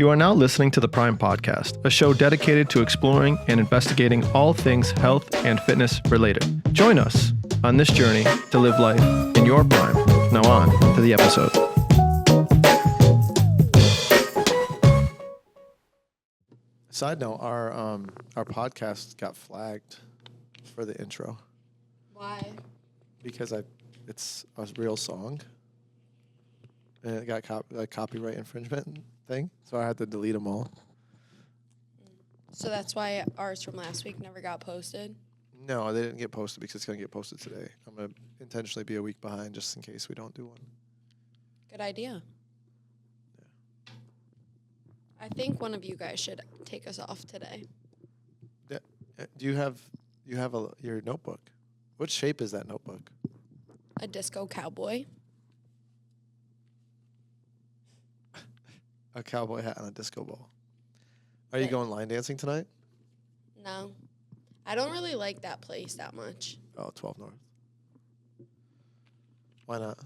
You are now listening to the Prime Podcast, a show dedicated to exploring and investigating all things health and fitness related. Join us on this journey to live life in your prime. Now on to the episode. Side note, our podcast got flagged for the intro. Why? Because it's a real song. And it got copyright infringement thing, so I had to delete them all. So that's why ours from last week never got posted? No, they didn't get posted because it's going to get posted today. I'm going to intentionally be a week behind just in case we don't do one. Good idea. Yeah. I think one of you guys should take us off today. Yeah. Do you have your notebook? What shape is that notebook? A disco cowboy. A cowboy hat and a disco ball. Are you going line dancing tonight? No. I don't really like that place that much. Oh, 12 North. Why not?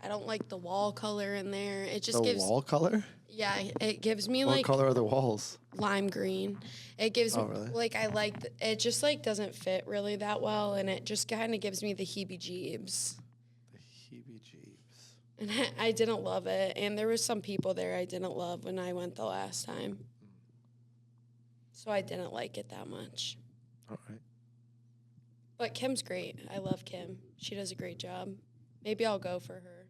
I don't like the wall color in there. It just the gives... wall color? Yeah, it gives me what color are the walls? Lime green. It gives me... really? It just doesn't fit really that well, and it just kind of gives me the heebie-jeebs. And I didn't love it. And there was some people there I didn't love when I went the last time. So I didn't like it that much. All right. But Kim's great. I love Kim. She does a great job. Maybe I'll go for her.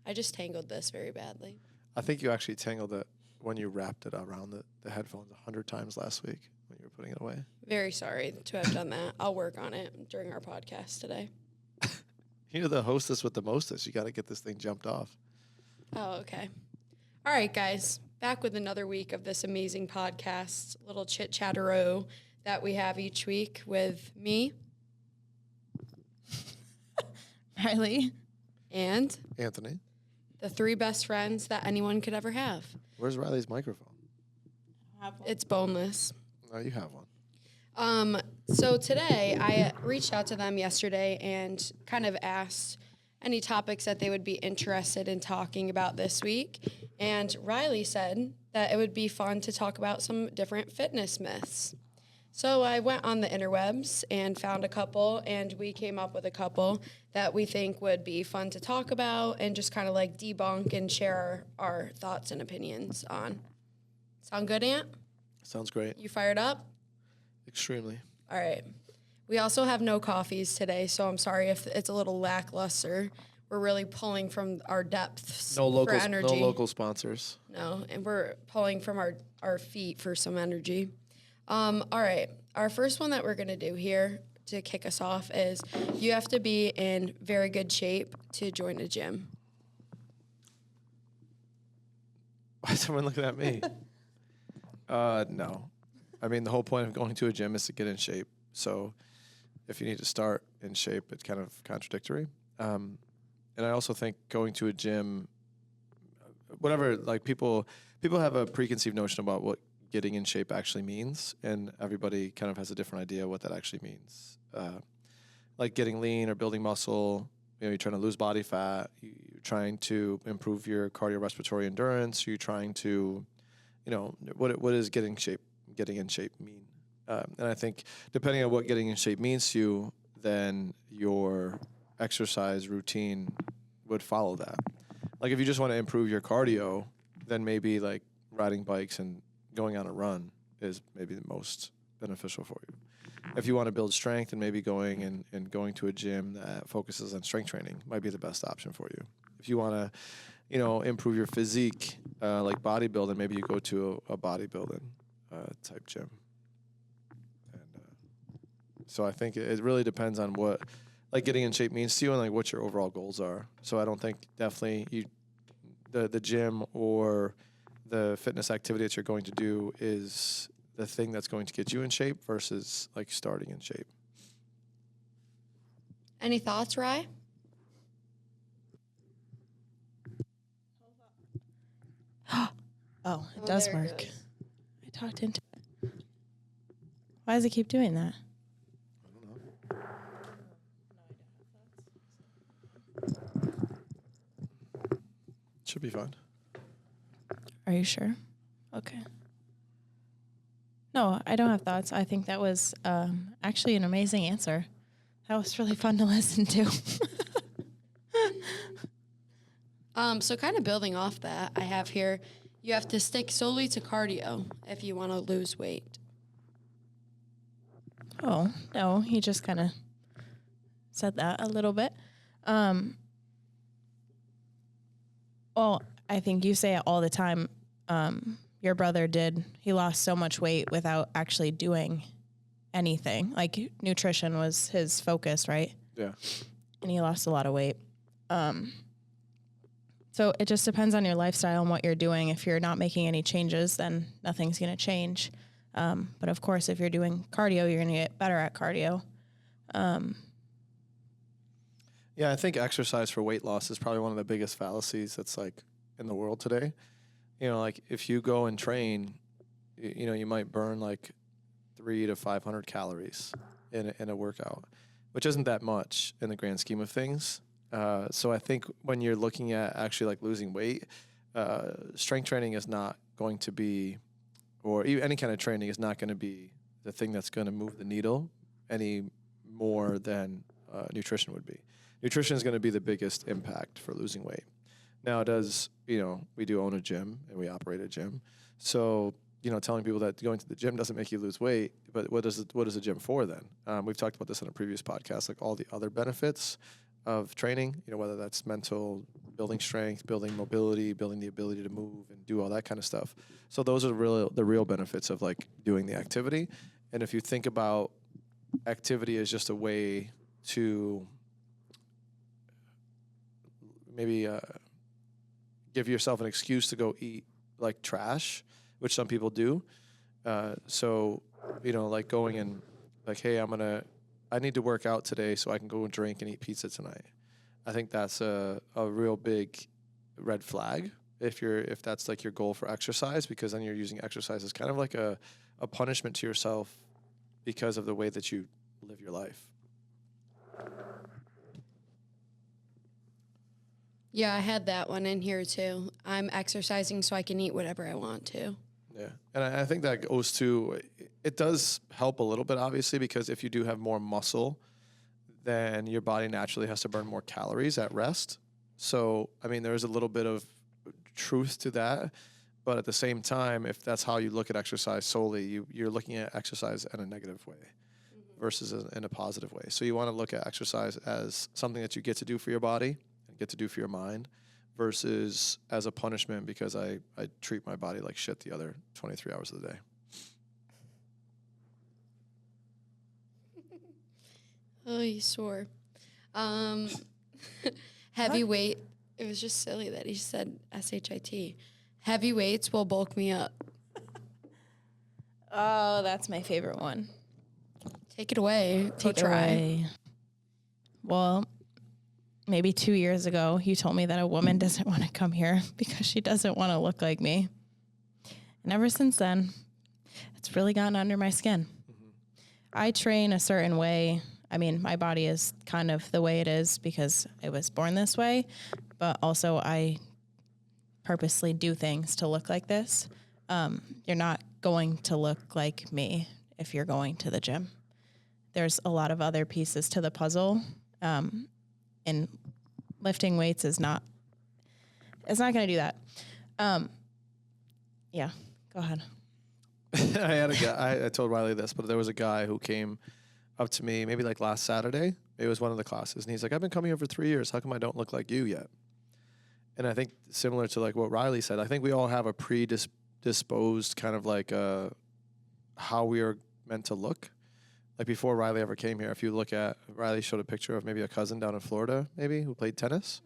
I just tangled this very badly. I think you actually tangled it when you wrapped it around the headphones 100 times last week when you were putting it away. Very sorry to have done that. I'll work on it during our podcast today. You're the hostess with the mostest. You got to get this thing jumped off. Oh, okay. All right, guys. Back with another week of this amazing podcast, little chit-chatteroo that we have each week with me, Riley, and Anthony. The three best friends that anyone could ever have. Where's Riley's microphone? It's boneless. No, you have one. So today I reached out to them yesterday and kind of asked any topics that they would be interested in talking about this week. And Riley said that it would be fun to talk about some different fitness myths. So I went on the interwebs and found a couple, and we came up with a couple that we think would be fun to talk about and just kind of like debunk and share our thoughts and opinions on. Sound good, Ant? Sounds great. You fired up? Extremely. All right. We also have no coffees today, so I'm sorry if it's a little lackluster. We're really pulling from our depths for energy. No local sponsors. No, and we're pulling from our feet for some energy. All right. Our first one that we're going to do here to kick us off is you have to be in very good shape to join a gym. Why is everyone looking at me? No. I mean, the whole point of going to a gym is to get in shape. So if you need to start in shape, it's kind of contradictory. And I also think going to a gym, whatever, like people have a preconceived notion about what getting in shape actually means, and everybody kind of has a different idea what that actually means. Like getting lean or building muscle, you're trying to lose body fat, you're trying to improve your cardiorespiratory endurance, you're trying to, what is getting in shape mean? And I think depending on what getting in shape means to you, then your exercise routine would follow that. Like if you just want to improve your cardio, then maybe like riding bikes and going on a run is maybe the most beneficial for you. If you want to build strength, and maybe going to a gym that focuses on strength training might be the best option for you. If you want to, improve your physique, like bodybuilding, maybe you go to a bodybuilding type gym. And so I think it really depends on what like getting in shape means to you and like what your overall goals are. So I don't think definitely the gym or the fitness activity that you're going to do is the thing that's going to get you in shape versus like starting in shape. Any thoughts, Rye? Oh, it does there it work. goes. I talked into it. Why does it keep doing that? I don't know. Should be fine. Are you sure? Okay. No, I don't have thoughts. I think that was actually an amazing answer. That was really fun to listen to. So kind of building off that, I have here, you have to stick solely to cardio if you want to lose weight. Oh, no, he just kind of said that a little bit. Well, I think you say it all the time. Your brother he lost so much weight without actually doing anything. Like nutrition was his focus, right? Yeah. And he lost a lot of weight. So it just depends on your lifestyle and what you're doing. If you're not making any changes, then nothing's going to change. But of course, if you're doing cardio, you're going to get better at cardio. Yeah, I think exercise for weight loss is probably one of the biggest fallacies that's like in the world today. You know, like if you go and train, you know, you might burn like 300 to 500 calories in a workout, which isn't that much in the grand scheme of things. So I think when you're looking at actually like losing weight, strength training is not going to be, or even any kind of training is not going to be the thing that's going to move the needle any more than nutrition would be. Nutrition is going to be the biggest impact for losing weight. Now, we do own a gym and we operate a gym. So, telling people that going to the gym doesn't make you lose weight, but what is the gym for then? We've talked about this on a previous podcast, like all the other benefits of training, whether that's mental, building strength, building mobility, building the ability to move and do all that kind of stuff. So those are the real benefits of like doing the activity. And if you think about activity as just a way to maybe give yourself an excuse to go eat like trash, which some people do. Like going and like, hey, I need to work out today so I can go and drink and eat pizza tonight. I think that's a real big red flag if that's like your goal for exercise, because then you're using exercise as kind of like a punishment to yourself because of the way that you live your life. Yeah, I had that one in here too. I'm exercising so I can eat whatever I want to. Yeah, and I think that goes to, it does help a little bit, obviously, because if you do have more muscle, then your body naturally has to burn more calories at rest. So, there's a little bit of truth to that. But at the same time, if that's how you look at exercise solely, you're looking at exercise in a negative way versus in a positive way. So you want to look at exercise as something that you get to do for your body and get to do for your mind, versus as a punishment because I treat my body like shit the other 23 hours of the day. Oh, you swore. Heavy weight. It was just silly that he said SHIT. Heavy weights will bulk me up. Oh, that's my favorite one. Take it away. Take it away. Well, maybe 2 years ago, you told me that a woman doesn't want to come here because she doesn't want to look like me. And ever since then, it's really gotten under my skin. Mm-hmm. I train a certain way. My body is kind of the way it is because I was born this way, but also I purposely do things to look like this. You're not going to look like me if you're going to the gym. There's a lot of other pieces to the puzzle. And lifting weights it's not going to do that. Yeah, go ahead. I had a guy, I told Riley this, but there was a guy who came up to me maybe like last Saturday. It was one of the classes. And he's like, I've been coming here for 3 years. How come I don't look like you yet? And I think similar to like what Riley said, I think we all have a predisposed kind of like how we are meant to look. Like before Riley ever came here, if you look at, Riley showed a picture of maybe a cousin down in Florida, maybe, who played tennis,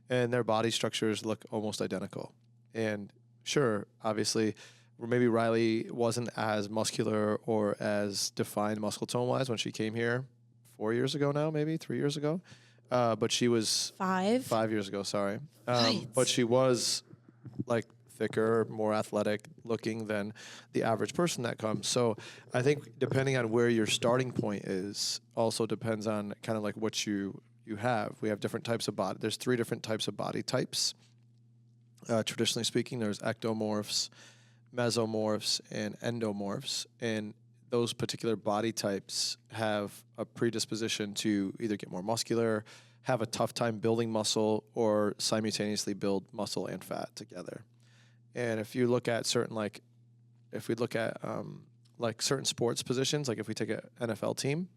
and their body structures look almost identical. And sure, obviously, maybe Riley wasn't as muscular or as defined muscle tone-wise when she came here 4 years ago now, maybe 3 years ago. But she was... 5 years ago, sorry. But she was like thicker, more athletic looking than the average person that comes. So I think depending on where your starting point is also depends on kind of like what you have. We have different types of body. There's 3 different types of body types. Traditionally speaking, there's ectomorphs, mesomorphs and endomorphs, and those particular body types have a predisposition to either get more muscular, have a tough time building muscle, or simultaneously build muscle and fat together. And if you look at certain if we look at certain sports positions, like if we take an NFL team,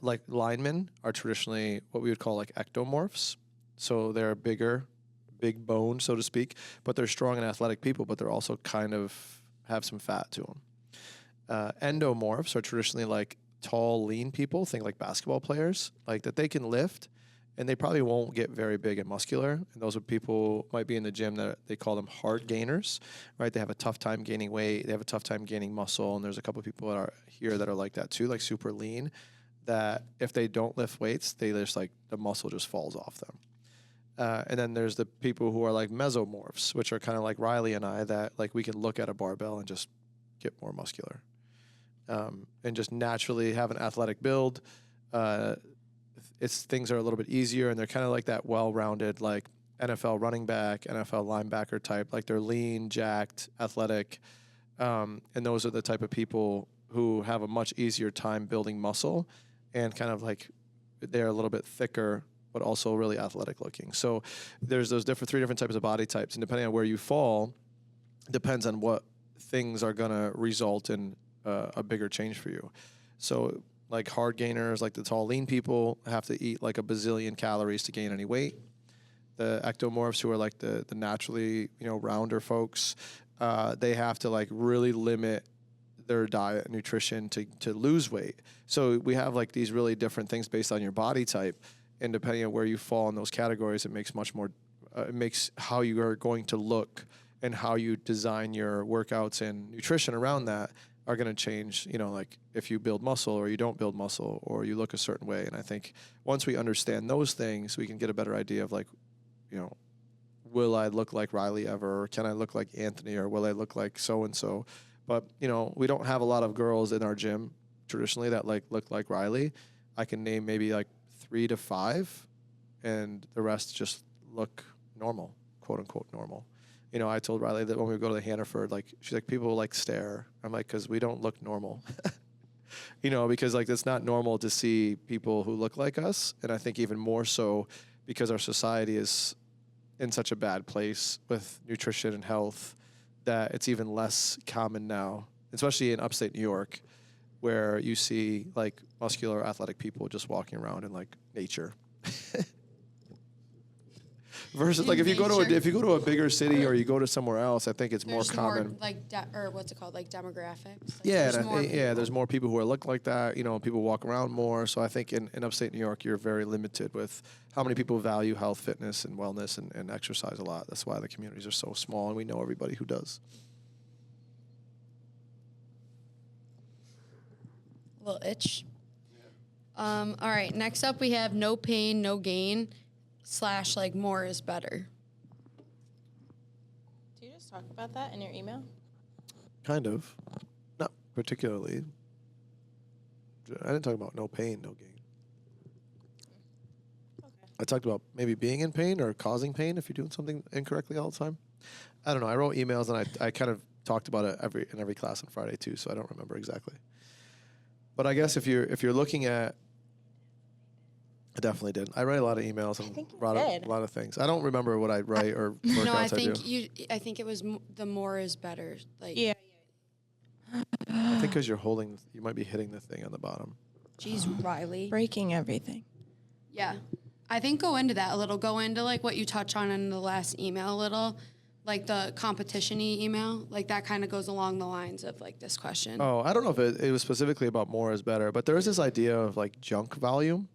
like linemen are traditionally what we would call like ectomorphs. So they're bigger, big bone, so to speak, but they're strong and athletic people, but they're also kind of have some fat to them. Endomorphs are traditionally like tall, lean people, think like basketball players, like that they can lift, and they probably won't get very big and muscular. And those are people might be in the gym that they call them hard gainers, right? They have a tough time gaining weight, they have a tough time gaining muscle, and there's a couple of people that are here that are like that too, like super lean, that if they don't lift weights, they just like the muscle just falls off them. And then there's the people who are like mesomorphs, which are kind of like Riley and I, that like we can look at a barbell and just get more muscular. And just naturally have an athletic build. Things are a little bit easier, and they're kind of like that well-rounded, like NFL running back, NFL linebacker type. Like they're lean, jacked, athletic, and those are the type of people who have a much easier time building muscle, and kind of like they're a little bit thicker, but also really athletic looking. So there's those three different types of body types, and depending on where you fall, depends on what things are gonna result in a bigger change for you. So like hard gainers, like the tall lean people, have to eat like a bazillion calories to gain any weight. The ectomorphs, who are like the naturally rounder folks, they have to like really limit their diet and nutrition to lose weight. So we have like these really different things based on your body type, and depending on where you fall in those categories, it makes much more. It makes how you are going to look and how you design your workouts and nutrition around that are going to change, like if you build muscle or you don't build muscle or you look a certain way. And I think once we understand those things, we can get a better idea of like, will I look like Riley ever? Or can I look like Anthony? Or will I look like so-and-so? But, we don't have a lot of girls in our gym traditionally that like look like Riley. I can name maybe like 3 to 5, and the rest just look normal, quote unquote normal. I told Riley that when we go to the Hannaford, like, she's like, people like stare. I'm like, because we don't look normal. Because like it's not normal to see people who look like us. And I think even more so because our society is in such a bad place with nutrition and health that it's even less common now, especially in upstate New York, where you see like muscular athletic people just walking around in like nature. Versus like if you go to a bigger city or you go to somewhere else, I think it's more common. More like or what's it called, like demographics. Like There's more people who are look like that. People walk around more. So I think in upstate New York, you're very limited with how many people value health, fitness, and wellness and exercise a lot. That's why the communities are so small, and we know everybody who does. A little itch. All right. Next up, we have no pain, no gain. / like more is better. Do you just talk about that in your email? Kind of. Not particularly. I didn't talk about no pain, no gain. Okay. I talked about maybe being in pain or causing pain if you're doing something incorrectly all the time. I don't know. I wrote emails, and I kind of talked about it in every class on Friday too, so I don't remember exactly. But I guess if you're looking at, I definitely did. I write a lot of emails and wrote a lot of things. I don't remember what I write or workouts No, I I think do. I think it was the more is better. Like Yeah. I think because you might be hitting the thing on the bottom. Geez, Riley. Breaking everything. Yeah, I think go into that a little. Go into like what you touch on in the last email a little, like the competition-y email. Like that kind of goes along the lines of like this question. Oh, I don't know if it was specifically about more is better, but there is this idea of like junk volume.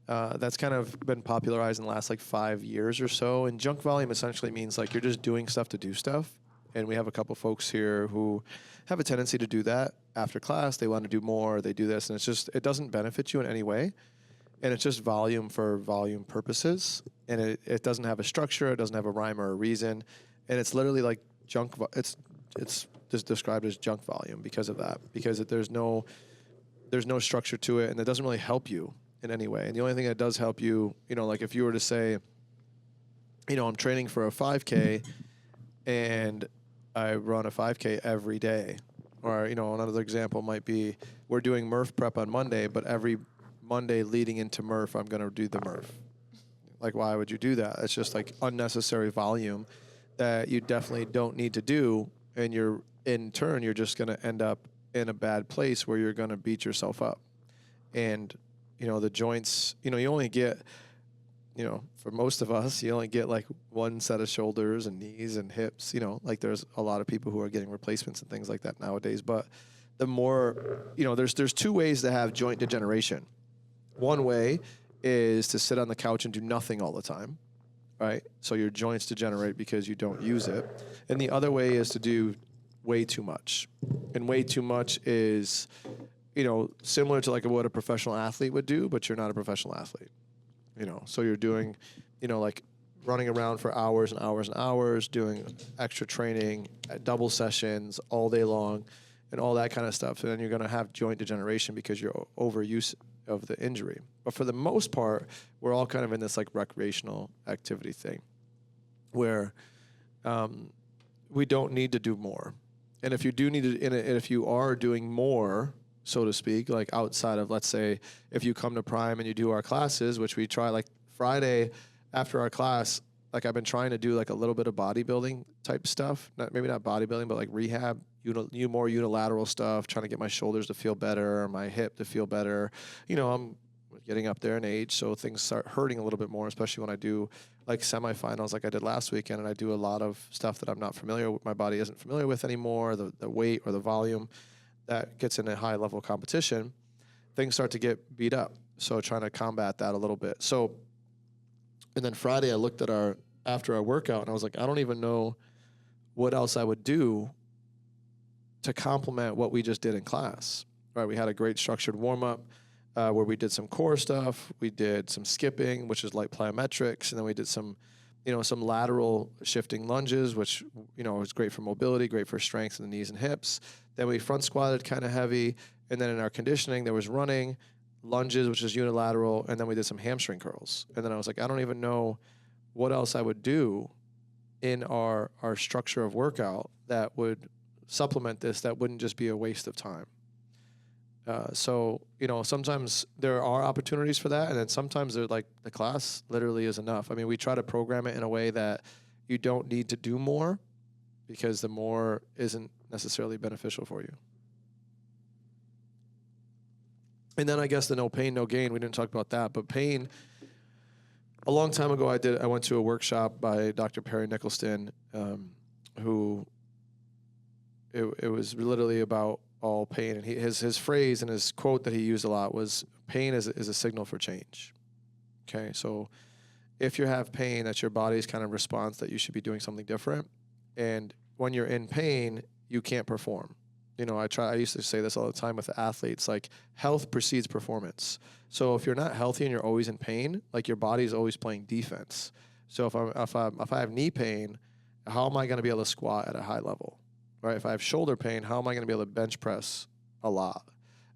That's kind of been popularized in the last like 5 years or so. And junk volume essentially means like you're just doing stuff to do stuff. And we have a couple folks here who have a tendency to do that after class. They want to do more. They do this, and it doesn't benefit you in any way. And it's just volume for volume purposes. And it doesn't have a structure. It doesn't have a rhyme or a reason. And it's literally like junk. It's just described as junk volume because of that. Because there's no structure to it, and it doesn't really help you in any way. And the only thing that does help you, like if you were to say, I'm training for a 5K and I run a 5K every day. Or, another example might be we're doing Murph prep on Monday, but every Monday leading into Murph, I'm going to do the Murph. Like, why would you do that? It's just like unnecessary volume that you definitely don't need to do. And in turn, you're just going to end up in a bad place where you're going to beat yourself up. And, the joints, you only get, for most of us, you only get like one set of shoulders and knees and hips, like there's a lot of people who are getting replacements and things like that nowadays. But the more, there's two ways to have joint degeneration. One way is to sit on the couch and do nothing all the time, right? So your joints degenerate because you don't use it. And the other way is to do way too much. And way too much is, similar to like what a professional athlete would do, but you're not a professional athlete. So you're doing, like running around for hours and hours and hours, doing extra training, double sessions all day long, and all that kind of stuff. And then you're going to have joint degeneration because you're overuse of the injury. But for the most part, we're all kind of in this like recreational activity thing where we don't need to do more. And if you do need to, and if you are doing more, so to speak, like outside of, let's say, if you come to Prime and you do our classes, which we try like Friday after our class, like I've been trying to do like a little bit of bodybuilding type stuff, maybe not bodybuilding, but like rehab, more unilateral stuff, trying to get my shoulders to feel better, my hip to feel better. I'm getting up there in age, so things start hurting a little bit more, especially when I do like semifinals like I did last weekend, and I do a lot of stuff that I'm not familiar with, my body isn't familiar with anymore, the weight or the volume that gets in a high level competition, things start to get beat up. So trying to combat that a little bit. So, and then Friday I looked at after our workout and I was like, I don't even know what else I would do to complement what we just did in class, right? We had a great structured warm up where we did some core stuff. We did some skipping, which is like plyometrics. And then we did some lateral shifting lunges, which, is great for mobility, great for strength in the knees and hips. Then we front squatted kind of heavy. And then in our conditioning, there was running, lunges, which is unilateral. And then we did some hamstring curls. And then I was like, I don't even know what else I would do in our structure of workout that would supplement this, that wouldn't just be a waste of time. So, sometimes there are opportunities for that. And then sometimes they're like the class literally is enough. I mean, we try to program it in a way that you don't need to do more because the more isn't necessarily beneficial for you. And then I guess the no pain, no gain, we didn't talk about that, but pain, a long time ago I went to a workshop by Dr. Perry Nicholson, who it was literally about all pain. And his phrase and his quote that he used a lot was, pain is a signal for change. Okay, so if you have pain, that's your body's kind of response that you should be doing something different. And when you're in pain, you can't perform. I used to say this all the time with the athletes, like health precedes performance. So if you're not healthy and you're always in pain, like your body's always playing defense. So if I have knee pain, how am I going to be able to squat at a high level? Right? If I have shoulder pain, how am I going to be able to bench press a lot?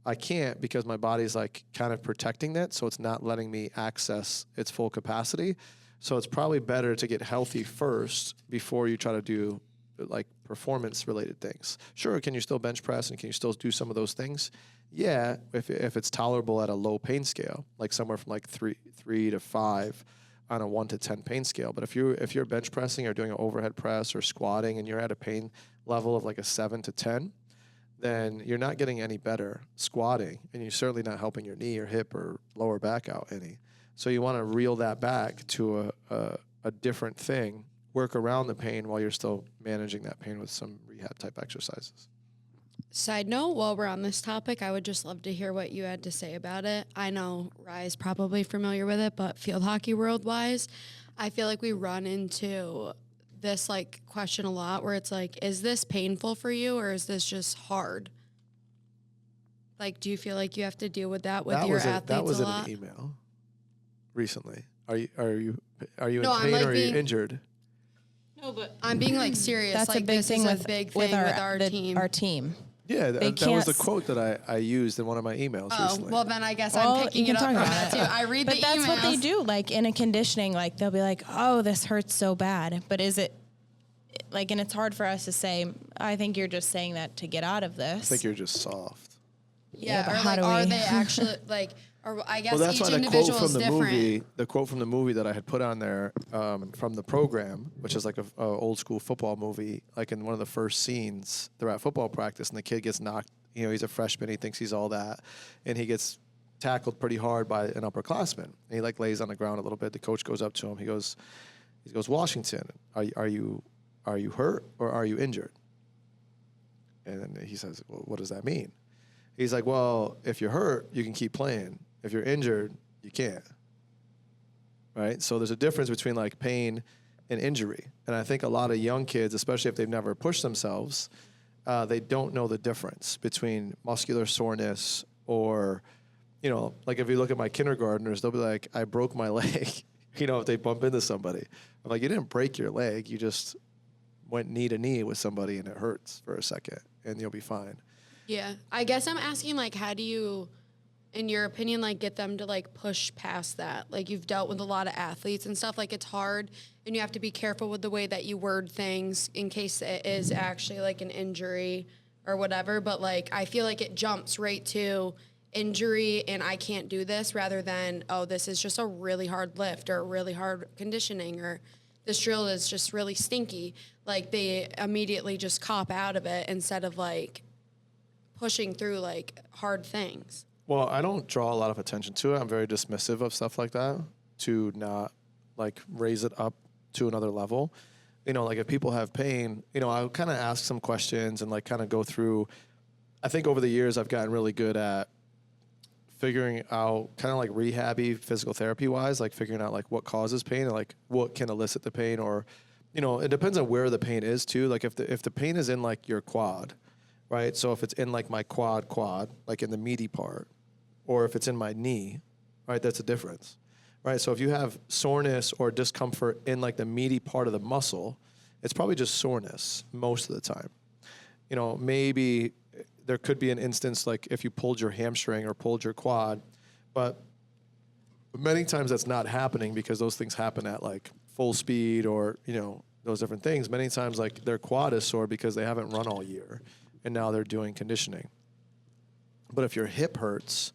I can't because my body's like kind of protecting it, so it's not letting me access its full capacity. So it's probably better to get healthy first before you try to do like performance related things. Sure, can you still bench press and can you still do some of those things? Yeah, if it's tolerable at a low pain scale, like somewhere from like 3 to 5 on a 1 to 10 pain scale. But if you're bench pressing or doing an overhead press or squatting and you're at a pain level of like a 7 to 10, then you're not getting any better squatting, and you're certainly not helping your knee or hip or lower back out any. So you want to reel that back to a different thing, work around the pain while you're still managing that pain with some rehab type exercises. Side note, while we're on this topic, I would just love to hear what you had to say about it. I know Rye's probably familiar with it, but field hockey world-wise, I feel like we run into this like question a lot where it's like, is this painful for you or is this just hard? Like, do you feel like you have to deal with that with your athletes that was a in lot? an email recently. Are you in No, pain I'm, like, or are you injured? No, but I'm being like serious. that's like, a big this thing is with a big thing with our team. Our team. Yeah, They that was the can't quote that I used in one of my emails Oh, recently. well, then I guess Well, I'm picking you it can up talk from about that it. too. I read But the that's emails. what they do. Like in a conditioning, like they'll be like, "Oh, this hurts so bad," but is it like, and it's hard for us to say, I think you're just saying that to get out of this. I think you're just soft. Yeah, but or how like, do are we- they actually like? Or I guess Well, that's each why the quote individual from is the different. movie, the quote from the movie that I had put on there from the program, which is like a old school football movie, like in one of the first scenes, they're at football practice and the kid gets knocked. You know, he's a freshman, he thinks he's all that, and he gets tackled pretty hard by an upperclassman. And he like lays on the ground a little bit. The coach goes up to him. He goes, Washington, are you hurt or are you injured? And then he says, well, what does that mean? He's like, well, if you're hurt, you can keep playing. If you're injured, you can't. Right? So there's a difference between like pain and injury. And I think a lot of young kids, especially if they've never pushed themselves, they don't know the difference between muscular soreness or, you know, like if you look at my kindergartners, they'll be like, I broke my leg, you know, if they bump into somebody. I'm like, you didn't break your leg. You just went knee to knee with somebody and it hurts for a second and you'll be fine. Yeah, I guess I'm asking like, how do you, in your opinion, like get them to like push past that? Like you've dealt with a lot of athletes and stuff. Like it's hard, and you have to be careful with the way that you word things in case it is actually like an injury or whatever. But like I feel like it jumps right to injury and I can't do this rather than, oh, this is just a really hard lift or really hard conditioning or this drill is just really stinky. Like they immediately just cop out of it instead of like pushing through like hard things. Well, I don't draw a lot of attention to it. I'm very dismissive of stuff like that to not like raise it up to another level. You know, like if people have pain, you know, I'll kind of ask some questions and like kind of go through. I think over the years I've gotten really good at figuring out kind of like rehabby physical therapy wise, like figuring out like what causes pain and like what can elicit the pain, or, you know, it depends on where the pain is too. Like if the pain is in like your quad, right? So if it's in like my quad, like in the meaty part, or if it's in my knee, right? That's a difference, right? So if you have soreness or discomfort in like the meaty part of the muscle, it's probably just soreness most of the time. You know, maybe there could be an instance like if you pulled your hamstring or pulled your quad, but many times that's not happening because those things happen at like full speed or, you know, those different things. Many times like their quad is sore because they haven't run all year and now they're doing conditioning. But if your hip hurts,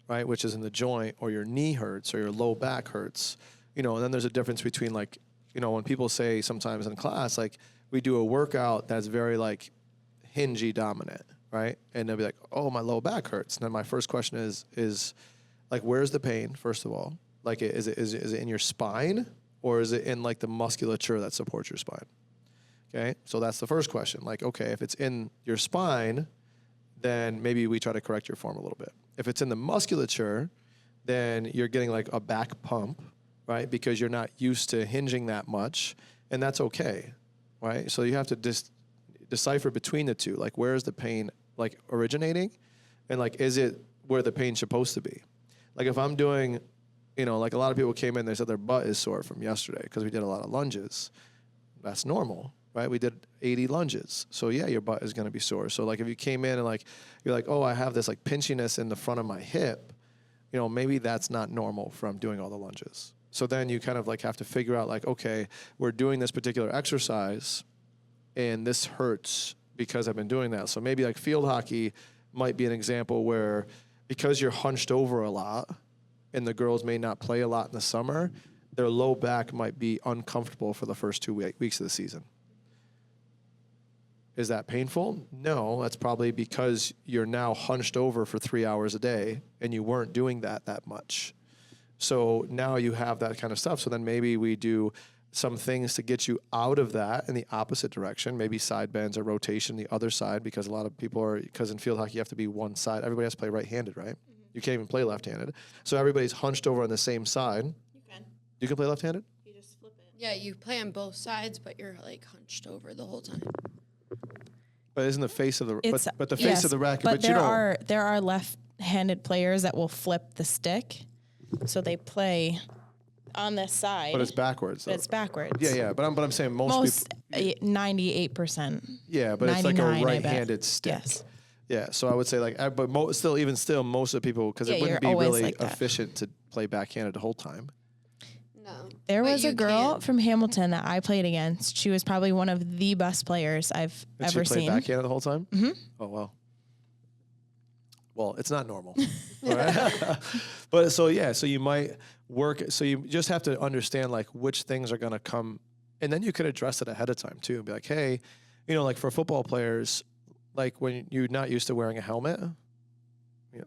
right, which is in the joint, or your knee hurts or your low back hurts, you know, and then there's a difference between like, you know, when people say sometimes in class, like we do a workout that's very like hingy dominant, right? And they'll be like, oh, my low back hurts. And then my first question is like, where's the pain, first of all? Like, is it in your spine or is it in like the musculature that supports your spine? Okay, so that's the first question. Like, okay, if it's in your spine, then maybe we try to correct your form a little bit. If it's in the musculature, then you're getting like a back pump, right? Because you're not used to hinging that much, and that's okay, right? So you have to decipher between the two. Like, where is the pain like originating, and like, is it where the pain's supposed to be? Like, if I'm doing, you know, like a lot of people came in, they said their butt is sore from yesterday because we did a lot of lunges. That's normal, right? We did 80 lunges. So yeah, your butt is going to be sore. So like if you came in and like, you're like, oh, I have this like pinchiness in the front of my hip, you know, maybe that's not normal from doing all the lunges. So then you kind of like have to figure out like, okay, we're doing this particular exercise and this hurts because I've been doing that. So maybe like field hockey might be an example where because you're hunched over a lot and the girls may not play a lot in the summer, their low back might be uncomfortable for the first 2 weeks of the season. Is that painful? No, that's probably because you're now hunched over for 3 hours a day and you weren't doing that much. So now you have that kind of stuff. So then maybe we do some things to get you out of that in the opposite direction, maybe side bends or rotation the other side, because a lot of people are, because in field hockey you have to be one side. Everybody has to play right-handed, right? Mm-hmm. You can't even play left-handed. So everybody's hunched over on the same side. You can play left-handed? You just flip it. Yeah, you play on both sides, but you're like hunched over the whole time. But isn't the face of the but the face yes, of the racket? But you know, there are left-handed players that will flip the stick, so they play on this side. but it's backwards. Though. It's backwards. Yeah. But I'm saying most people. 98%. Yeah, but it's like a 99, right-handed stick. Yes. Yeah, so I would say like, but still, most of the people, because Yeah, it wouldn't you're be always really like that. efficient to play backhanded the whole time. No. There But was a you girl can. from Hamilton that I played against. She was probably one of the best players I've Did ever she play seen. backhand the whole time? Mhm. Oh, wow. Well, it's not normal. Right? But so, yeah, so you might work. So you just have to understand like which things are going to come. And then you could address it ahead of time too. Be like, hey, like for football players, like when you're not used to wearing a helmet,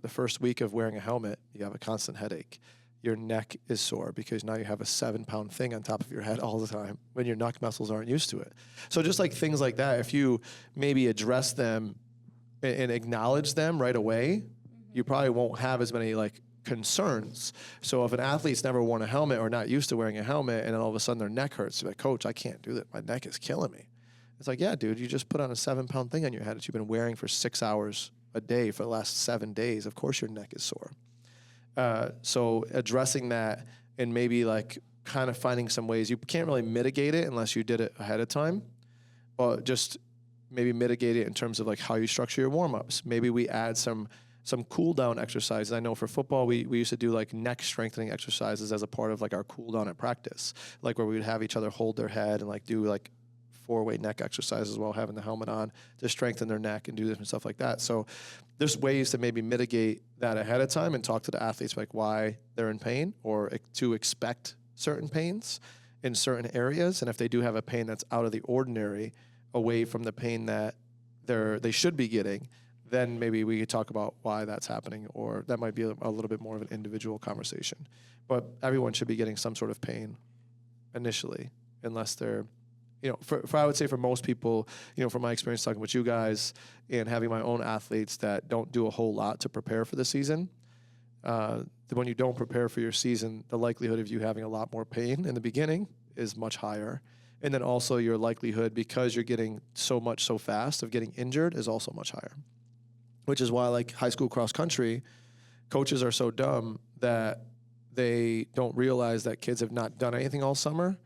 the first week of wearing a helmet, you have a constant headache. Your neck is sore because now you have a 7-pound thing on top of your head all the time when your neck muscles aren't used to it. So just like things like that, if you maybe address them and acknowledge them right away, you probably won't have as many like concerns. So if an athlete's never worn a helmet or not used to wearing a helmet and then all of a sudden their neck hurts, they're like, coach, I can't do that. My neck is killing me. It's like, yeah, dude, you just put on a 7-pound thing on your head that you've been wearing for 6 hours a day for the last 7 days. Of course your neck is sore. So addressing that and maybe like kind of finding some ways, you can't really mitigate it unless you did it ahead of time, but just maybe mitigate it in terms of like how you structure your warm-ups. Maybe we add some cool down exercises. I know for football, we used to do like neck strengthening exercises as a part of like our cool down at practice, like where we would have each other hold their head and like do like 4-way neck exercises while having the helmet on to strengthen their neck and do different stuff like that. So there's ways to maybe mitigate that ahead of time and talk to the athletes like why they're in pain or to expect certain pains in certain areas. And if they do have a pain that's out of the ordinary, away from the pain that they should be getting, then maybe we could talk about why that's happening, or that might be a little bit more of an individual conversation. But everyone should be getting some sort of pain initially, unless they're, for I would say for most people, from my experience talking with you guys and having my own athletes that don't do a whole lot to prepare for the season, when you don't prepare for your season, the likelihood of you having a lot more pain in the beginning is much higher. And then also your likelihood, because you're getting so much so fast, of getting injured is also much higher. Which is why like high school cross country, coaches are so dumb that they don't realize that kids have not done anything all summer.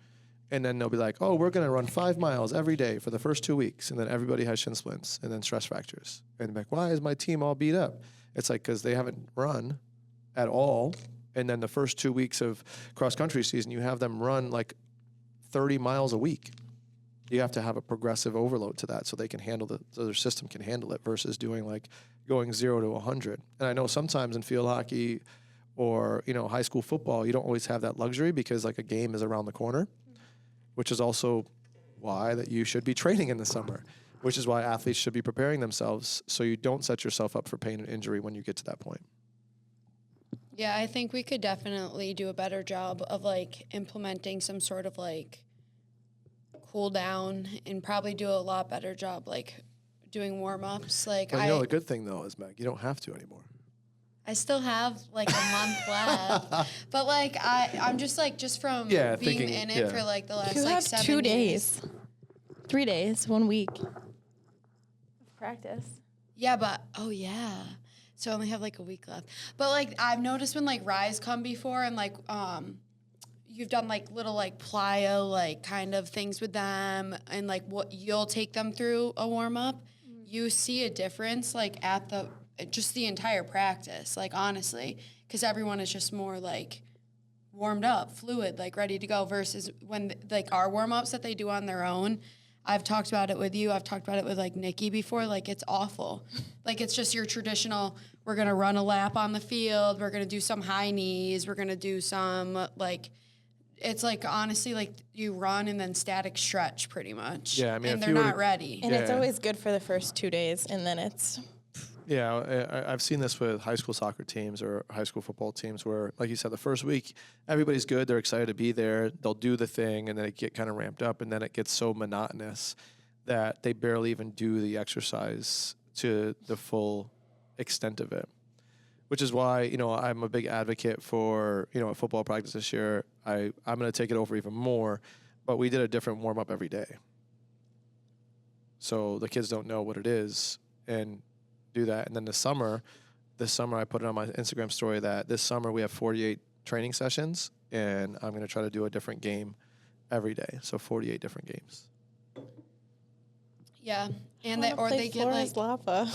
And then they'll be like, oh, we're going to run 5 miles every day for the first 2 weeks. And then everybody has shin splints and then stress fractures. And they're like, why is my team all beat up? It's like, because they haven't run at all. And then the first 2 weeks of cross country season, you have them run like 30 miles a week. You have to have a progressive overload to that so they can handle so their system can handle it versus doing like going 0 to 100. And I know sometimes in field hockey or, high school football, you don't always have that luxury because like a game is around the corner, which is also why that you should be training in the summer, which is why athletes should be preparing themselves so you don't set yourself up for pain and injury when you get to that point. Yeah, I think we could definitely do a better job of like implementing some sort of like cool down and probably do a lot better job like doing warm-ups. Like But the good thing though is, Meg, you don't have to anymore. I still have like a month left, but like I'm just like from being thinking, in it for like the last You like have 7 2 years. days, 3 days, 1 week of practice. Yeah, but so I only have like a week left. But like I've noticed when like Rise come before and like you've done like little like plyo like kind of things with them and like what you'll take them through a warm up, you see a difference like at the entire practice, like honestly, because everyone is just more like warmed up, fluid, like ready to go versus when like our warm ups that they do on their own. I've talked about it with you. I've talked about it with like Nikki before. Like it's awful. Like it's just your traditional, we're going to run a lap on the field. We're going to do some high knees. We're going to do some like, it's like honestly like you run and then static stretch pretty much. Yeah, I mean, and if they're you were not to- ready. And it's Yeah. always good for the first 2 days, and then it's Yeah, I've seen this with high school soccer teams or high school football teams where, like you said, the first week, everybody's good. They're excited to be there. They'll do the thing, and then they get kind of ramped up, and then it gets so monotonous that they barely even do the exercise to the full extent of it, which is why, I'm a big advocate for, a football practice this year. I'm going to take it over even more, but we did a different warm-up every day. So the kids don't know what it is and do that. And then this summer I put it on my Instagram story that this summer we have 48 training sessions, and I'm going to try to do a different game every day. So 48 different games. Yeah. And I they, wanna or play they get Flora's like, Lava.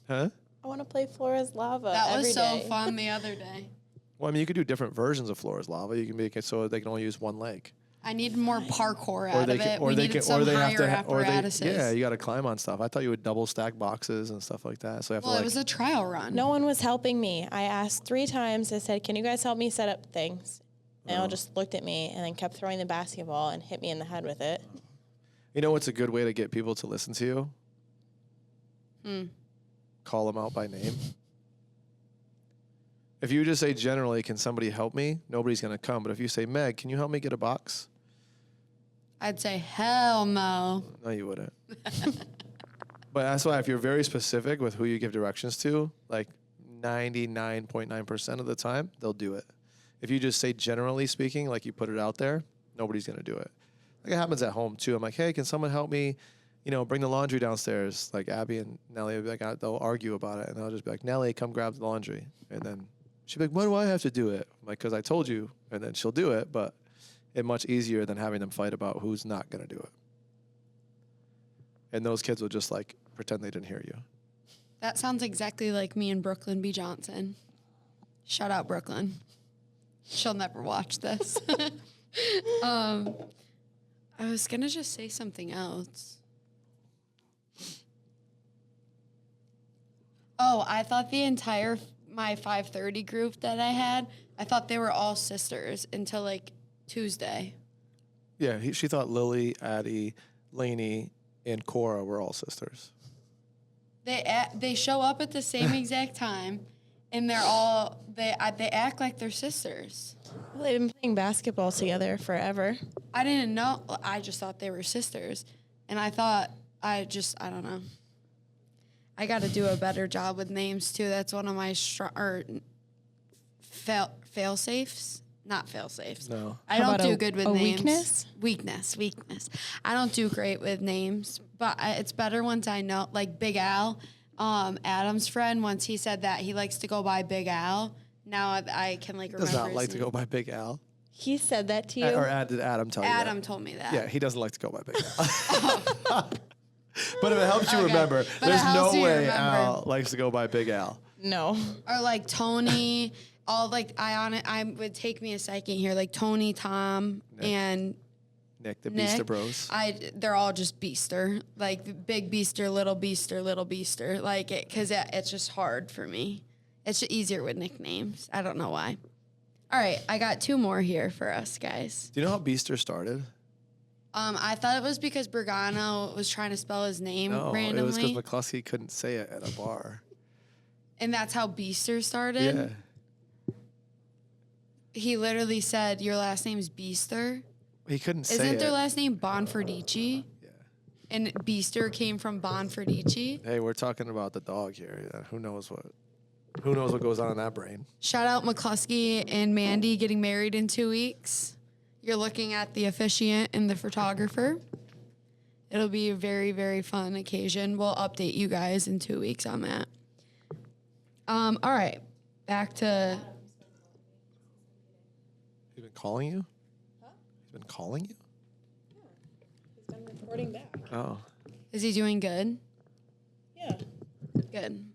Huh? I want to play Flora's Lava. that was every so day. fun the other day. Well, I mean, you could do different versions of floor is lava. You can make it so they can only use one leg. I need more parkour Or out they of can, it. or We they needed can, some or they have higher to, apparatuses. yeah, you got to climb on stuff. I thought you would double stack boxes and stuff like that. So you have Well, to it like, was a trial run. No one was helping me. I asked 3 times. I said, "Can you guys help me set up things?" And all just looked at me and then kept throwing the basketball and hit me in the head with it. you know, what's a good way to get people to listen to you? Call them out by name. If you just say generally, can somebody help me? Nobody's going to come. But if you say, Meg, can you help me get a box? I'd say, hell no. No, you wouldn't. But that's why if you're very specific with who you give directions to, like 99.9% of the time, they'll do it. If you just say generally speaking, like you put it out there, nobody's going to do it. Like it happens at home too. I'm like, hey, can someone help me, bring the laundry downstairs? Like Abby and Nellie will be like, they'll argue about it. And I'll just be like, Nellie, come grab the laundry. And then she'll be like, why do I have to do it? I'm like, because I told you. And then she'll do it. But it's much easier than having them fight about who's not going to do it. And those kids will just like pretend they didn't hear you. That sounds exactly like me and Brooklyn B. Johnson. Shout out, Brooklyn. She'll never watch this. I was going to just say something else. Oh, I thought my 5:30 group that I had, I thought they were all sisters until like Tuesday. Yeah, she thought Lily, Addie, Lainey, and Cora were all sisters. They show up at the same exact time, and they act like they're sisters. Well, they've been playing basketball together forever. I didn't know. I just thought they were sisters, and I thought I don't know. I got to do a better job with names too. That's one of my fail safes. Not fail safes. No. I How don't about do a- good with a names. Weakness. I don't do great with names, but it's better once I know. Like Big Al, Adam's friend. Once he said that he likes to go by Big Al. Now I can like remember. Does not his like to name. go by Big Al. He said that to you. Or did Adam tell you that? Adam told me that. Yeah, he doesn't like to go by Big Al. But if it helps you Okay. remember, But it there's helps no you way remember. Al likes to go by Big Al. No. Or like Tony. All like I would take me a second here. Like Tony, Tom, Nick. and Nick, the Nick. Beaster Bros. They're all just Beaster, like big Beaster, little Beaster, little Beaster, like it, because it's just hard for me. It's just easier with nicknames. I don't know why. All right, I got 2 more here for us guys. Do you know how Beaster started? I thought it was because Bergano was trying to spell his name No, randomly, it was because McCluskey couldn't say it at a bar. and that's how Beaster started. Yeah. He literally said, "Your last name's Beaster." He couldn't say Isn't it. their last name Bonferdici? Yeah. And Beaster came from Bonferdici. Hey, we're talking about the dog here. Who knows what goes on in that brain? Shout out McCluskey and Mandy getting married in 2 weeks. You're looking at the officiant and the photographer. It'll be a very, very fun occasion. We'll update you guys in 2 weeks on that. All right, back to He's been calling you? Huh? He's been calling you? He's been reporting back. Oh. is he doing good? Yeah. Good.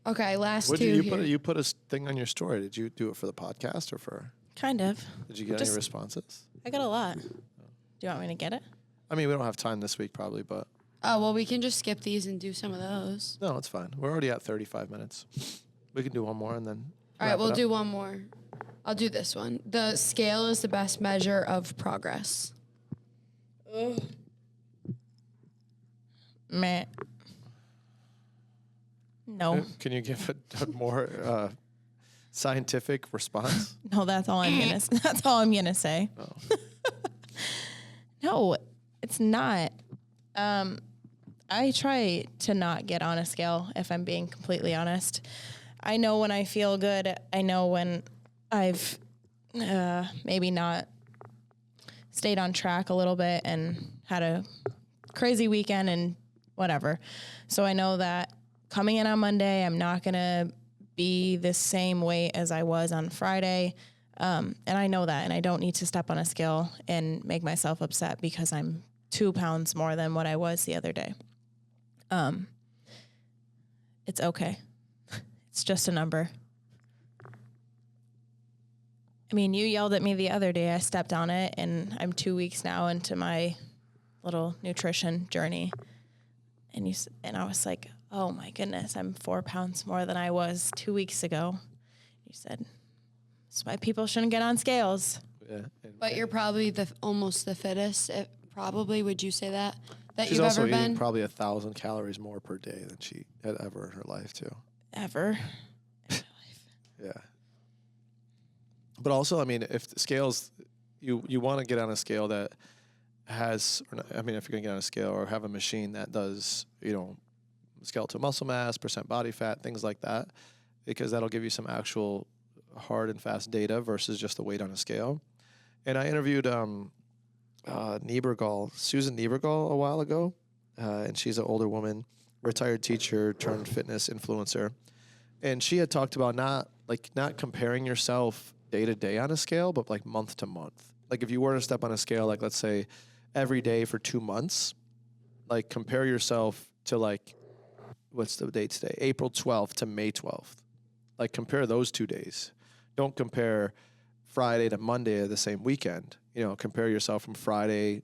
Okay, last What 2 did you here. put? You put a thing on your story. Did you do it for the podcast or for? Kind of. Did you get Just- any responses? I got a lot. Do you want me to get it? I mean, we don't have time this week probably, but Oh, well, we can just skip these and do some of those. no, it's fine. We're already at 35 minutes. We can do one more and then. All right, wrap it we'll up. do one more. I'll do this one. The scale is the best measure of progress. Meh. No. Can you give a more scientific response? No, that's all I'm gonna. That's all I'm gonna say. Oh. No, it's not. I try to not get on a scale if I'm being completely honest. I know when I feel good. I know when I've maybe not stayed on track a little bit and had a crazy weekend and whatever. So I know that coming in on Monday, I'm not going to be the same weight as I was on Friday. And I know that, and I don't need to step on a scale and make myself upset because I'm 2 pounds more than what I was the other day. It's okay. It's just a number. I mean, you yelled at me the other day. I stepped on it, and I'm 2 weeks now into my little nutrition journey. And I was like, oh my goodness, I'm 4 pounds more than I was 2 weeks ago. You said, that's why people shouldn't get on scales. Yeah. But you're probably almost the fittest. Probably, would you say that She's you've also ever eating been? probably 1,000 calories more per day than she had ever in her life too. Ever. Yeah. But also, I mean, if the scales, you want to get on a scale that has, or not, I mean, if you're going to get on a scale or have a machine that does, skeletal muscle mass, percent body fat, things like that, because that'll give you some actual hard and fast data versus just the weight on a scale. And I interviewed Niebergall, Susan Niebergall, a while ago, and she's an older woman, retired teacher turned fitness influencer, and she had talked about not comparing yourself day to day on a scale, but like month to month. Like if you were to step on a scale, like let's say every day for 2 months, like compare yourself to like, what's the date today? April 12th to May 12th. Like compare those 2 days. Don't compare Friday to Monday of the same weekend. Compare yourself from Friday,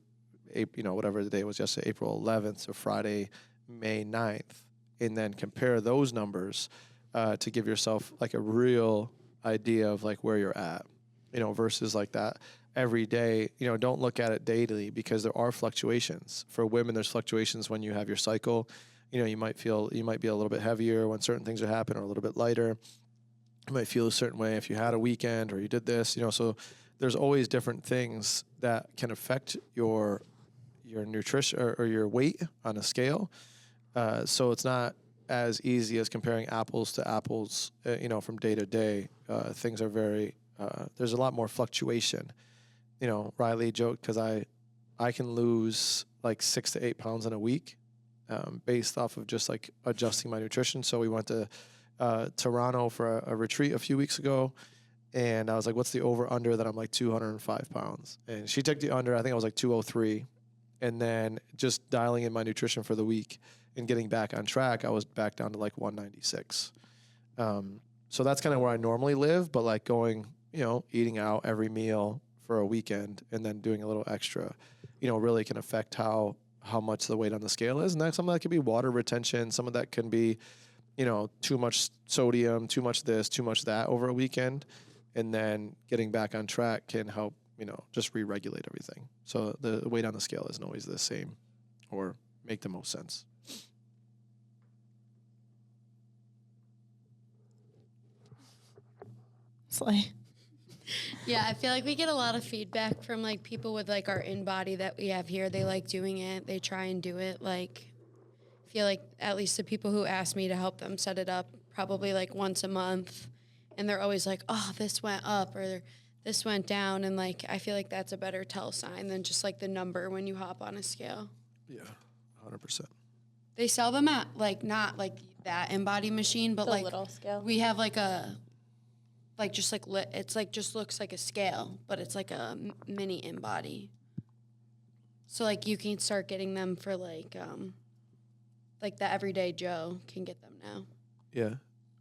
whatever the day was yesterday, April 11th to Friday, May 9th. And then compare those numbers to give yourself like a real idea of like where you're at, versus like that every day. Don't look at it daily because there are fluctuations. For women, there's fluctuations when you have your cycle. You might be a little bit heavier when certain things are happening, or a little bit lighter. You might feel a certain way if you had a weekend or you did this, so there's always different things that can affect your nutrition or your weight on a scale. So it's not as easy as comparing apples to apples, from day to day. Things are there's a lot more fluctuation. Riley joked because I can lose like 6 to 8 pounds in a week based off of just like adjusting my nutrition. So we went to Toronto for a retreat a few weeks ago, and I was like, what's the over under that I'm like 205 pounds? And she took the under, I think I was like 203. And then just dialing in my nutrition for the week and getting back on track, I was back down to like 196. So that's kind of where I normally live, but like going, eating out every meal for a weekend and then doing a little extra, really can affect how much the weight on the scale is. And that's some of that could be water retention. Some of that can be, too much sodium, too much this, too much that over a weekend. And then getting back on track can help, just re-regulate everything. So the weight on the scale isn't always the same or make the most sense. Slay. Yeah, I feel like we get a lot of feedback from like people with like our in-body that we have here. They like doing it. They try and do it. Like, I feel like at least the people who ask me to help them set it up probably like once a month. And they're always like, oh, this went up or this went down. And like, I feel like that's a better tell sign than just like the number when you hop on a scale. Yeah, 100%. They sell them at like, not like that in-body machine, but The like little scale. we have like just like it's like just looks like a scale, but it's like a mini in-body. So like you can start getting them for like the everyday Joe can get them now. Yeah.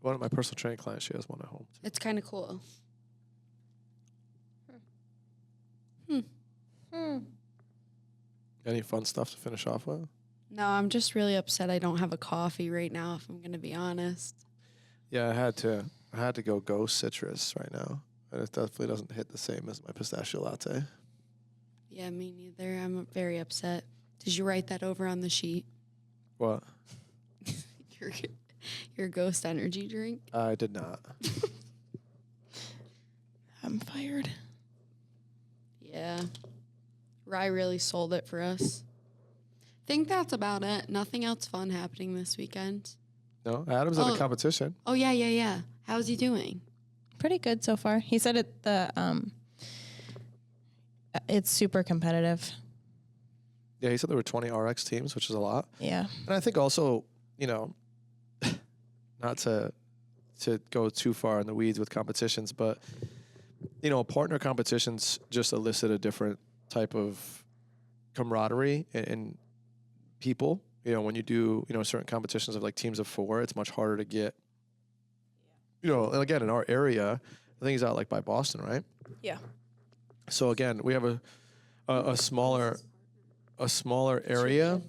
One of my personal training clients, she has one at home too. It's kind of cool. Any fun stuff to finish off with? No, I'm just really upset I don't have a coffee right now, if I'm going to be honest. Yeah, I had to go Ghost Citrus right now. And it definitely doesn't hit the same as my pistachio latte. Yeah, me neither. I'm very upset. Did you write that over on the sheet? What? Your Ghost energy drink? I did not. I'm fired. Yeah. Rye really sold it for us. Think that's about it. Nothing else fun happening this weekend. No, Adam's at a competition. Oh, yeah. How's he doing? Pretty good so far. He said it's super competitive. Yeah, he said there were 20 RX teams, which is a lot. Yeah. And I think also, not to go too far in the weeds with competitions, but, partner competitions just elicit a different type of camaraderie in people. When you do, certain competitions of like teams of 4, it's much harder to get, and again, in our area, I think he's out like by Boston, right? Yeah. So again, we have a smaller area.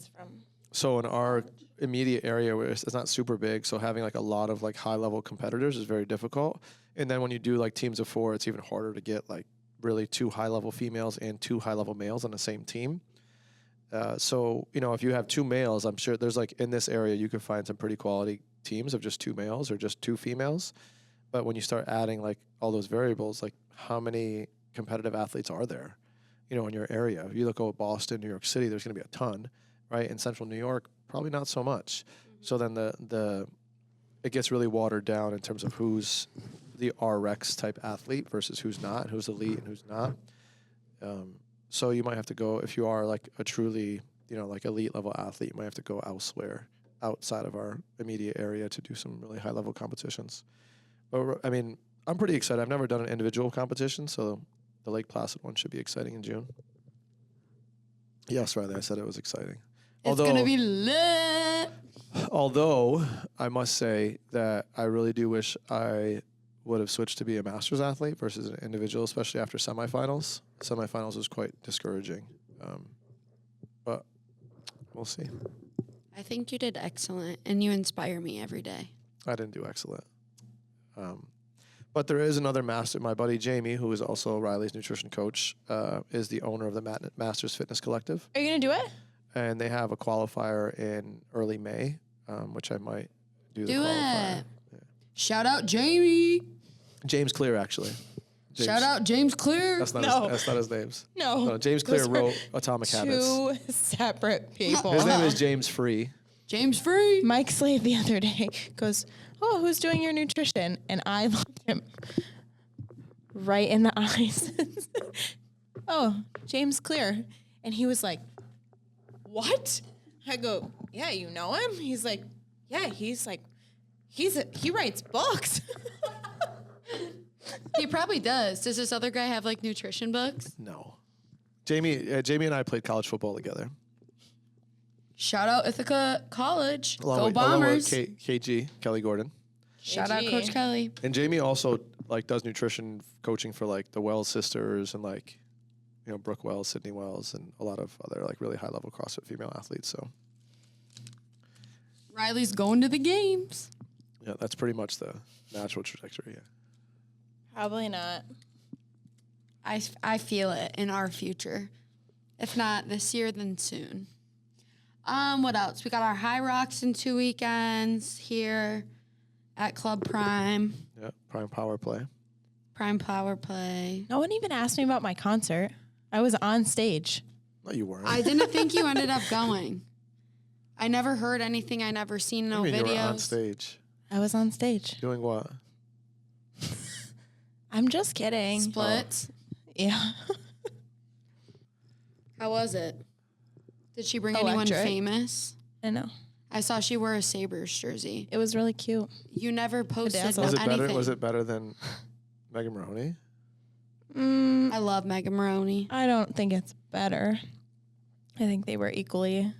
So in our immediate area, where it's not super big, so having like a lot of like high level competitors is very difficult. And then when you do like teams of 4, it's even harder to get like really 2 high level females and 2 high level males on the same team. So if you have 2 males, I'm sure there's like in this area you could find some pretty quality teams of just 2 males or just 2 females. But when you start adding like all those variables, like how many competitive athletes are there, in your area? If you look at Boston, New York City, there's going to be a ton, right? In Central New York, probably not so much. So then it gets really watered down in terms of who's the RX type athlete versus who's not, who's elite and who's not. So you might have to go, if you are like a truly, like elite level athlete, you might have to go elsewhere outside of our immediate area to do some really high level competitions. But I mean, I'm pretty excited. I've never done an individual competition, so the Lake Placid one should be exciting in June. Yes, Riley, I said it was exciting. It's going to be lit. Although I must say that I really do wish I would have switched to be a masters athlete versus an individual, especially after semifinals. Semifinals was quite discouraging, but we'll see. I think you did excellent, and you inspire me every day. I didn't do excellent. But there is another master. My buddy Jamie, who is also Riley's nutrition coach, is the owner of the Masters Fitness Collective. Are you going to do it? And they have a qualifier in early May, which I might do the Do qualifier. it. Yeah. Shout out Jamie. James Clear, actually. Shout out James Clear. That's not, that's not his name. No. James Clear Those are wrote Atomic Habits. 2 separate people. His name is James Free. James Free. Mike Slade the other day goes, "Oh, who's doing your nutrition?" And I looked him right in the eyes. "Oh, James Clear." And he was like, "What?" I go, "Yeah, you know him?" He's like, "Yeah, he writes books." He probably does. Does this other guy have like nutrition books? No. Jamie and I played college football together. Shout out Ithaca College. Go Along with Bombers. KG, Kelly Gordon. Shout out KG. Coach Kelly. And Jamie also like does nutrition coaching for like the Wells sisters and like, Brooke Wells, Sydney Wells, and a lot of other like really high level CrossFit female athletes. So Riley's going to the games. yeah, that's pretty much the natural trajectory. Yeah. Probably not. I feel it in our future. If not this year, then soon. What else? We got our High Rocks in 2 weekends here at Club Prime. Yeah. Prime Power Play. Prime Power Play. No one even asked me about my concert. I was on stage. No, you weren't. I didn't think you ended up going. I never heard anything. I never seen no I mean, videos. you were on stage. I was on stage. Doing what? I'm just kidding. Splits. Yeah. How was it? Did she bring Electric. anyone famous? I know. I saw she wore a Sabres jersey. It was really cute. You never posted Bedazzled. Was it anything. better? Was it better than Megan Maroney? I love Megan Maroney. I don't think it's better. I think they were equally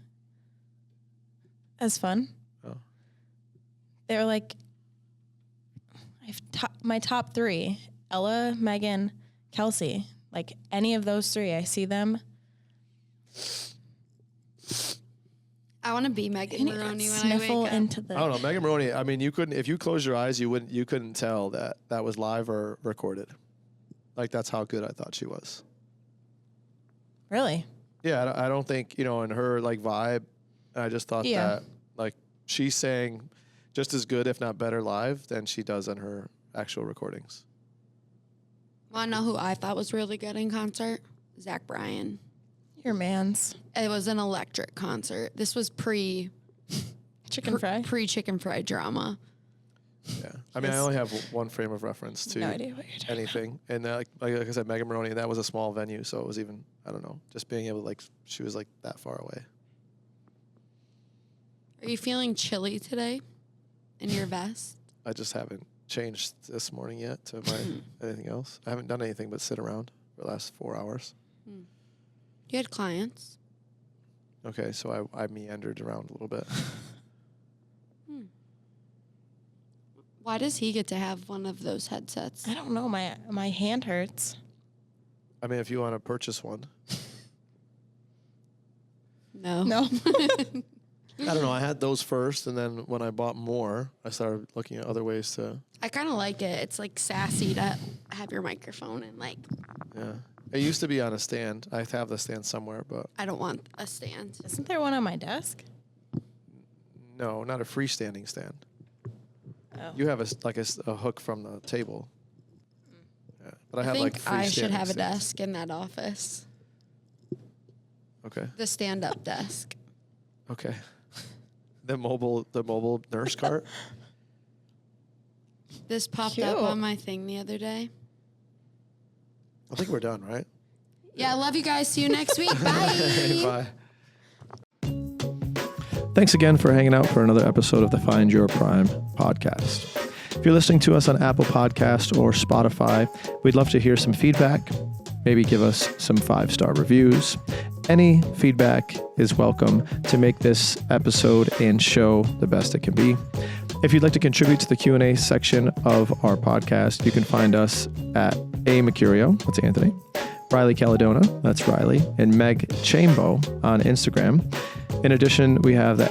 as fun. Oh. They were like my top 3: Ella, Megan, Kelsey. Like any of those 3, I see them. I want to be Megan And you Maroney when I sniffle wake up. into the. I don't know. Megan Maroney, I mean, you couldn't, if you close your eyes, you couldn't tell that was live or recorded. Like, that's how good I thought she was. Really? Yeah, I don't think, in her, like, vibe, I just thought Yeah. that, like, she sang just as good, if not better, live than she does on her actual recordings. Want to know who I thought was really good in concert? Zach Bryan. Your man's It was an electric concert. This was chicken fry. pre-chicken fry drama. Yeah. I mean, I Yes. only have one frame of reference to No idea what you're talking anything. And like I said, Megan Maroney, that was a small venue, so it was even, I don't know, just being able to, like, she was, like, that far away. Are you feeling chilly today in your vest? I just haven't changed this morning yet to my anything else. I haven't done anything but sit around for the last 4 hours. You had clients. Okay, so I meandered around a little bit. Why does he get to have one of those headsets? I don't know. My hand hurts. I mean, if you want to purchase one. No. No. I don't know. I had those first, and then when I bought more, I started looking at other ways to. I kind of like it. It's like sassy to have your microphone and like. Yeah, it used to be on a stand. I have the stand somewhere, but I don't want a stand. Isn't there one on my desk? no, not a freestanding stand. Oh. You have a hook from the table. Yeah, but I have think like I should freestanding have a stands. desk in that office. Okay. The stand-up desk. Okay. The mobile nurse cart. This popped Cute. up on my thing the other day. I think we're done, right? Yeah, I love you guys. See you next week. Bye. Bye. Thanks again for hanging out for another episode of the Find Your Prime podcast. If you're listening to us on Apple Podcast or Spotify, we'd love to hear some feedback. Maybe give us some 5-star reviews. Any feedback is welcome to make this episode and show the best it can be. If you'd like to contribute to the Q&A section of our podcast, you can find us at A. Mercurio, that's Anthony, Riley Caledona, that's Riley, and Meg Chambo on Instagram. In addition, we have the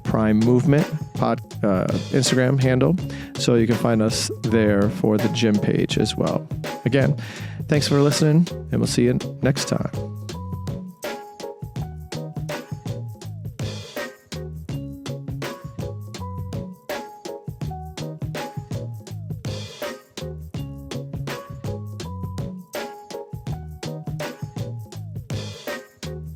@Prime Movement Instagram handle, so you can find us there for the gym page as well. Again, thanks for listening, and we'll see you next time.